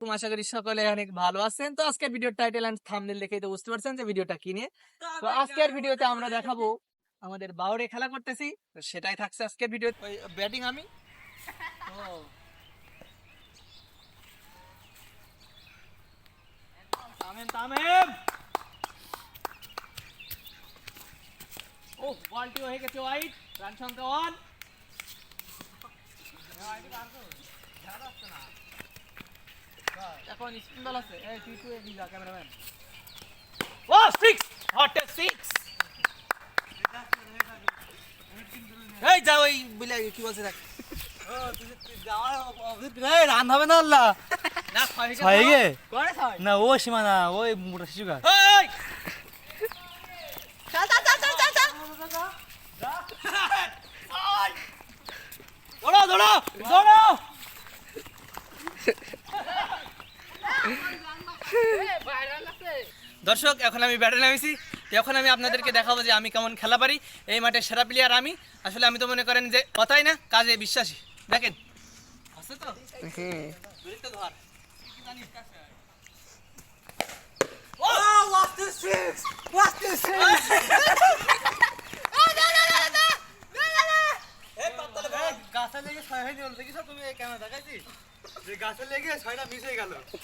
তুমি আশা করি সকলে অনেক ভালো আছেন। তো আজকের ভিডিওর টাইটেল এন্ড থাম্বনেল দেখেই তো বুঝতে পারছেন যে ভিডিওটা কি নিয়ে। তো আজকের ভিডিওতে আমরা দেখাবো আমাদের বাউরে খেলা করতেছি, তো সেটাই থাকছে আজকের ভিডিও। ওই ব্যাটিং আমি। তো তামিম তামিম, ও বলটি হয়ে গেছে ওয়াইড, রান সংখ্যা 1। এখন স্পিন বল আছে, এই তুই তুই এদিকে যা ক্যামেরাম্যান। ও 6, হট 6। এই যা ওই বলে কি বলছে দেখ। ও তুই যাওয়ার এই রান হবে না আল্লাহ না, ছয় গে করে ছয় না, ও সীমানা ওই মোটা শিশু গা। এই চল চল চল চল চল দৌড়ো দৌড়ো দৌড়ো। দর্শক, এখন আমি ব্যাটে নামিছি। এখন আমি আপনাদেরকে দেখাবো যে আমি কেমন খেলা পারি। এই মাঠের সেরা প্লেয়ার আমি। আসলে আমি তো মনে করেন যে কথাই না, কাজে বিশ্বাসী। দেখেন আছে তো, হ্যাঁ তো ধর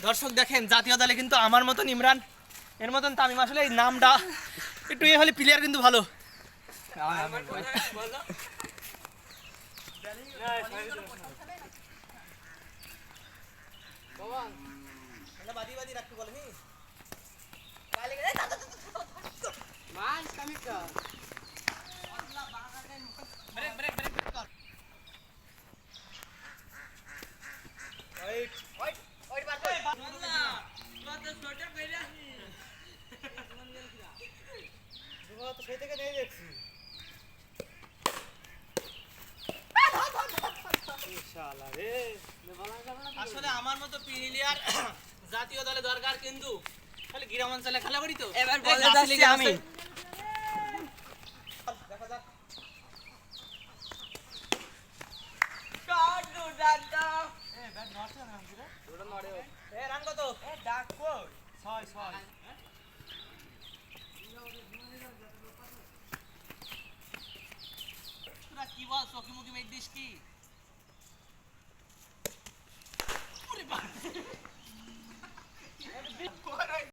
দর্শক দেখেন, জাতীয় দলে কিন্তু আমার মতন ইমরান, এর মতন তামিম, আসলে এই নামটা একটু এ হলে প্লেয়ার কিন্তু ভালো। আসলে আমার মতো প্লেয়ার জাতীয় দলে দরকার, কিন্তু খালি গ্রাম অঞ্চলে খেলা করি তো। এবার বলে যাচ্ছি আমি, দেখা যাক। ব্যাট নড়ছে না রে, ওটা নড়ে। রান কত? ডাক কই 6 তোরা কি বল, চকি মুখি মেট দিস কি?